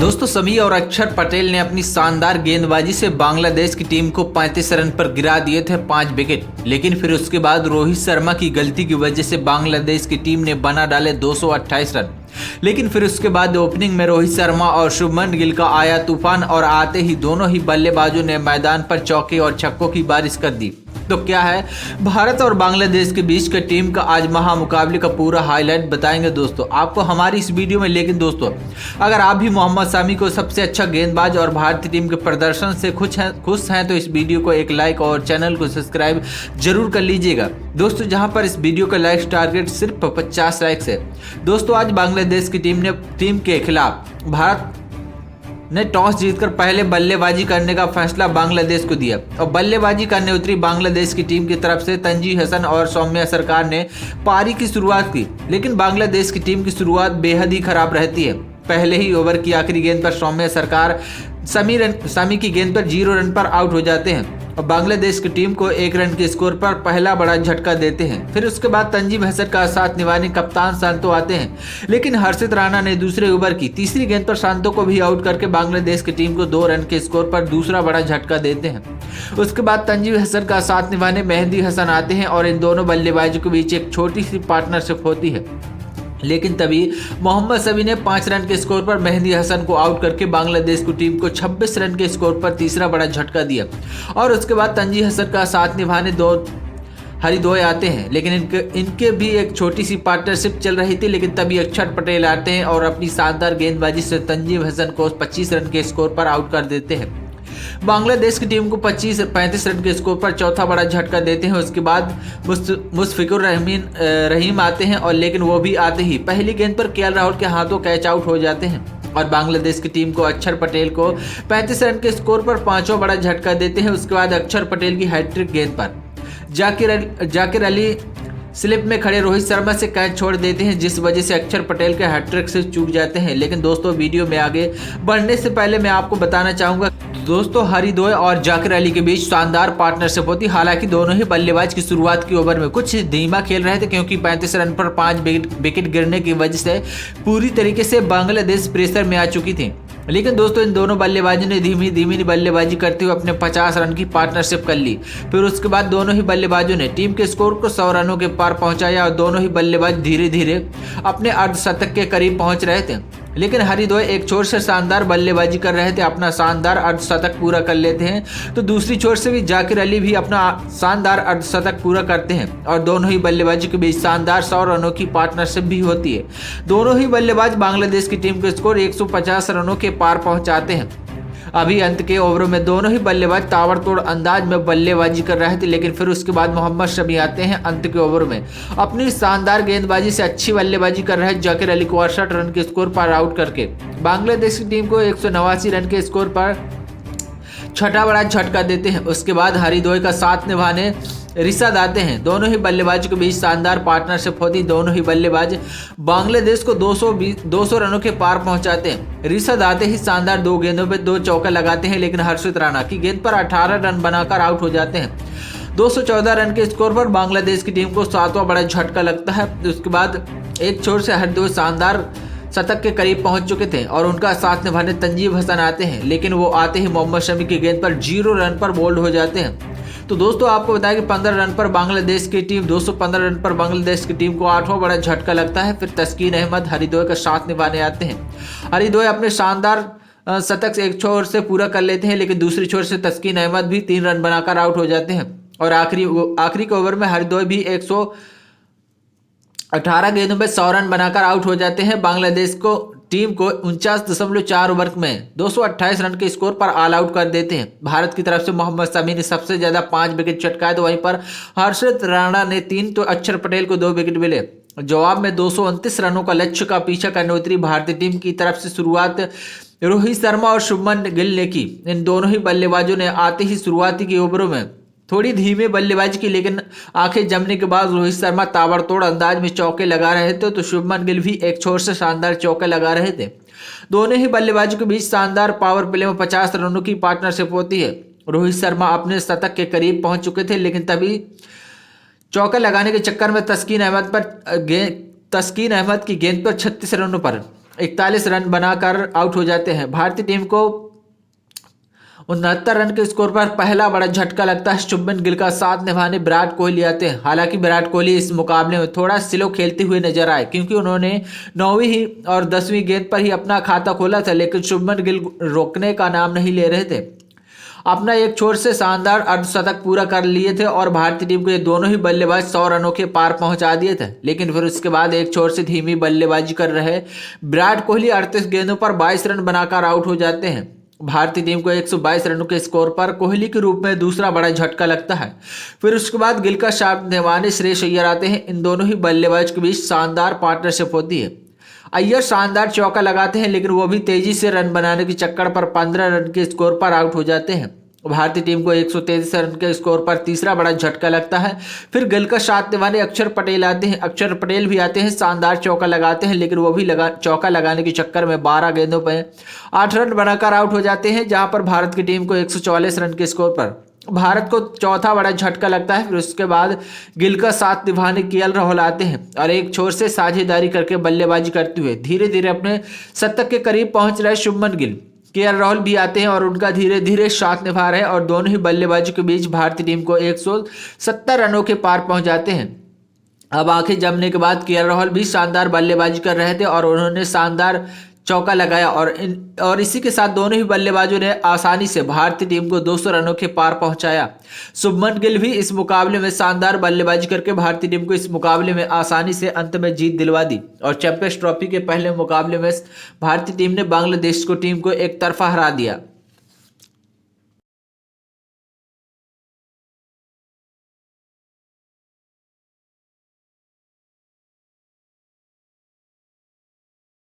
दोस्तों समी और अक्षर पटेल ने अपनी शानदार गेंदबाजी से बांग्लादेश की टीम को 35 रन पर गिरा दिए थे 5 विकेट। लेकिन फिर उसके बाद रोहित शर्मा की गलती की वजह से बांग्लादेश की टीम ने बना डाले 228 रन। लेकिन फिर उसके बाद ओपनिंग में रोहित शर्मा और शुभमन गिल का आया तूफान और आते ही दोनों ही बल्लेबाजों ने मैदान पर चौके और छक्कों की बारिश कर दी। तो क्या है भारत और बांग्लादेश के बीच के टीम का आज महामुकाबले का पूरा हाईलाइट बताएंगे दोस्तों आपको हमारी इस वीडियो में। लेकिन दोस्तों अगर आप भी मोहम्मद शमी को सबसे अच्छा गेंदबाज और भारतीय टीम के प्रदर्शन से खुश हैं तो इस वीडियो को एक लाइक और चैनल को सब्सक्राइब जरूर कर लीजिएगा दोस्तों, जहां पर इस वीडियो का लाइक टारगेट सिर्फ 50 लाइक्स है। दोस्तों आज बांग्लादेश की टीम के खिलाफ भारत ने टॉस जीतकर पहले बल्लेबाजी करने का फैसला बांग्लादेश को दिया और बल्लेबाजी करने उतरी बांग्लादेश की टीम की तरफ से तंजीम हसन और सौम्या सरकार ने पारी की शुरुआत की। लेकिन बांग्लादेश की टीम की शुरुआत बेहद ही खराब रहती है। पहले ही ओवर की आखिरी गेंद पर सौम्या सरकार शमी की गेंद पर 0 रन पर आउट हो जाते हैं और बांग्लादेश की टीम को 1 रन के स्कोर पर पहला बड़ा झटका देते हैं। फिर उसके बाद तंजीम हसन का साथ निभाने कप्तान शांतो आते हैं, लेकिन हर्षित राणा ने दूसरे ओवर की तीसरी गेंद पर शांतो को भी आउट करके बांग्लादेश की टीम को 2 रन के स्कोर पर दूसरा बड़ा झटका देते हैं। उसके बाद तंजीम हसन का साथ निभाने मेहदी हसन आते हैं और इन दोनों बल्लेबाजों के बीच एक छोटी सी पार्टनरशिप होती है। लेकिन तभी मोहम्मद शमी ने 5 रन के स्कोर पर मेहदी हसन को आउट करके बांग्लादेश की टीम को 26 रन के स्कोर पर तीसरा बड़ा झटका दिया और उसके बाद तंजीम हसन का साथ निभाने हरिदोय आते हैं। लेकिन इनके भी एक छोटी सी पार्टनरशिप चल रही थी। लेकिन तभी अक्षर पटेल आते हैं और अपनी शानदार गेंदबाजी से तंजीम हसन को 25 रन के स्कोर पर आउट कर देते हैं। बांग्लादेश की टीम को 35 रन के स्कोर पर चौथा बड़ा झटका देते हैं। उसके बाद मुशफिकुर रहीम आते हैं और लेकिन वो भी आते ही पहली गेंद पर केएल राहुल के हाथों कैच आउट हो जाते हैं और बांग्लादेश की टीम को अक्षर पटेल को 35 रन के स्कोर पर पांचवा बड़ा झटका देते हैं। उसके बाद अक्षर पटेल की हैट्रिक गेंद पर जाकिर अली स्लिप में खड़े रोहित शर्मा से कैच छोड़ देते हैं, जिस वजह से अक्षर पटेल के हैट्रिक से चूक जाते हैं। लेकिन दोस्तों वीडियो में आगे बढ़ने से पहले मैं आपको बताना चाहूंगा दोस्तों हरिदोय और जाकिर अली के बीच शानदार पार्टनरशिप होती। हालांकि दोनों ही बल्लेबाज की शुरुआत की ओवर में कुछ धीमा खेल रहे थे, क्योंकि 35 रन पर 5 विकेट गिरने की वजह से पूरी तरीके से बांग्लादेश प्रेशर में आ चुकी थी। लेकिन दोस्तों इन दोनों बल्लेबाजों ने धीमी धीमी बल्लेबाजी करते हुए अपने 50 रन की पार्टनरशिप कर ली। फिर उसके बाद दोनों ही बल्लेबाजों ने टीम के स्कोर को 100 रनों के पार पहुंचाया और दोनों ही बल्लेबाज धीरे धीरे अपने अर्धशतक के करीब पहुंच रहे थे। लेकिन हरिदोय एक छोर से शानदार बल्लेबाजी कर रहे थे, अपना शानदार अर्धशतक पूरा कर लेते हैं तो दूसरी छोर से भी जाकिर अली भी अपना शानदार अर्धशतक पूरा करते हैं और दोनों ही बल्लेबाजों के बीच शानदार 100 रनों की पार्टनरशिप भी होती है। दोनों ही बल्लेबाज बांग्लादेश की टीम के स्कोर 150 रनों के पार पहुंचाते हैं। अभी अंत के ओवरों में दोनों ही बल्लेबाज ताबड़तोड़ अंदाज में बल्लेबाजी कर रहे थे। लेकिन फिर उसके बाद मोहम्मद शमी आते हैं अंत के ओवरों में अपनी शानदार गेंदबाजी से अच्छी बल्लेबाजी कर रहे जाकिर अली को 68 रन के स्कोर पर आउट करके बांग्लादेश की टीम को 189 रन के स्कोर पर छठा बड़ा झटका देते हैं। उसके बाद हरिदोय का साथ निभाने रिशाद आते हैं। दोनों ही बल्लेबाजों के बीच शानदार पार्टनरशिप होती। दोनों ही बल्लेबाज बांग्लादेश को 200 रनों के पार पहुंचाते हैं। रिशाद आते ही शानदार 2 गेंदों पे 2 चौका लगाते हैं, लेकिन हर्षित राणा की गेंद पर 18 रन बनाकर आउट हो जाते हैं। 214 रन के स्कोर पर बांग्लादेश की टीम को 7वां बड़ा झटका लगता है। उसके बाद एक छोर से हरिदोय शानदार शतक के करीब पहुंच चुके थे और उनका साथ निभाने तंजीम हसन आते हैं, लेकिन वो आते ही मोहम्मद शमी की गेंद पर 0 रन पर बोल्ड हो जाते हैं। तो दोस्तों आपको बताया कि 15 रन पर बांग्लादेश की टीम 215 रन पर बांग्लादेश की टीम को 8वां बड़ा झटका लगता है। फिर तस्कीन अहमद हरिदोय का साथ निभाने आते हैं। हरिदोय अपने शानदार शतक एक छोर से पूरा कर लेते हैं, लेकिन दूसरी छोर से तस्कीन अहमद भी 3 रन बनाकर आउट हो जाते हैं और आखिरी के ओवर में हरिदोय भी 118 गेंदों में 100 रन बनाकर आउट हो जाते हैं। बांग्लादेश को टीम को 49.4 ओवर में 228 रन के स्कोर पर ऑल आउट कर देते हैं। भारत की तरफ से मोहम्मद शमी ने सबसे ज्यादा 5 विकेट चटकाए, तो वहीं पर हर्षित राणा ने 3 तो अक्षर पटेल को 2 विकेट मिले। जवाब में 229 रनों का लक्ष्य का पीछा करने उतरी भारतीय टीम की तरफ से शुरुआत रोहित शर्मा और शुभमन गिल ने की। इन दोनों ही बल्लेबाजों ने आते ही शुरुआती के ओवरों में थोड़ी धीमे बल्लेबाजी की, लेकिन आंखें जमने के बाद रोहित शर्मा ताबड़तोड़ अंदाज में चौके लगा रहे थे तो शुभमन गिल भी एक छोर से शानदार चौके लगा रहे थे। दोनों ही बल्लेबाजों के बीच शानदार पावर प्ले में 50 रनों की पार्टनरशिप होती है। रोहित शर्मा अपने शतक के करीब पहुंच चुके थे, लेकिन तभी चौका लगाने के चक्कर में तस्कीन अहमद की गेंद पर 36 रनों पर 41 रन बनाकर आउट हो जाते हैं। भारतीय टीम को 69 रन के स्कोर पर पहला बड़ा झटका लगता है। शुभमन गिल का साथ निभाने विराट कोहली आते हैं। हालांकि विराट कोहली इस मुकाबले में थोड़ा स्लो खेलते हुए नजर आए, क्योंकि उन्होंने 9वीं और 10वीं गेंद पर ही अपना खाता खोला था, लेकिन शुभमन गिल रोकने का नाम नहीं ले रहे थे। अपना एक छोर से शानदार अर्धशतक पूरा कर लिए थे और भारतीय टीम को ये दोनों ही बल्लेबाज 100 रनों के पार पहुंचा दिए थे। लेकिन फिर उसके बाद एक छोर से धीमी बल्लेबाजी कर रहे विराट कोहली 38 गेंदों पर 22 रन बनाकर आउट हो जाते हैं। भारतीय टीम को 122 रनों के स्कोर पर कोहली के रूप में दूसरा बड़ा झटका लगता है। फिर उसके बाद गिल का साथ निभाने श्रेयस अय्यर आते हैं। इन दोनों ही बल्लेबाज के बीच शानदार पार्टनरशिप होती है। अय्यर शानदार चौका लगाते हैं, लेकिन वो भी तेजी से रन बनाने के चक्कर पर 15 रन के स्कोर पर आउट हो जाते हैं। भारतीय टीम को 133 रन के स्कोर पर तीसरा बड़ा झटका लगता है। फिर गिल का साथ निभाने अक्षर पटेल आते हैं। अक्षर पटेल भी आते हैं, शानदार चौका लगाते हैं, लेकिन वो भी चौका लगाने के चक्कर में 12 गेंदों पर 8 रन बनाकर आउट हो जाते हैं, जहां पर भारत की टीम को 144 रन के स्कोर पर भारत को चौथा बड़ा झटका लगता है। फिर उसके बाद गिल का साथ निभाने केएल राहुल आते हैं और एक छोर से साझेदारी करके बल्लेबाजी करते हुए धीरे धीरे अपने शतक के करीब पहुंच रहे शुभमन गिल, केएल राहुल भी आते हैं और उनका धीरे धीरे साथ निभा रहे हैं और दोनों ही बल्लेबाजों के बीच भारतीय टीम को 170 रनों के पार पहुंच जाते हैं। अब आंखें जमने के बाद केएल राहुल भी शानदार बल्लेबाजी कर रहे थे और उन्होंने शानदार चौका लगाया और इसी के साथ दोनों ही बल्लेबाजों ने आसानी से भारतीय टीम को 200 रनों के पार पहुंचाया। शुभमन गिल भी इस मुकाबले में शानदार बल्लेबाजी करके भारतीय टीम को इस मुकाबले में आसानी से अंत में जीत दिलवा दी और चैंपियंस ट्रॉफी के पहले मुकाबले में भारतीय टीम ने बांग्लादेश को टीम को एक तरफा हरा दिया।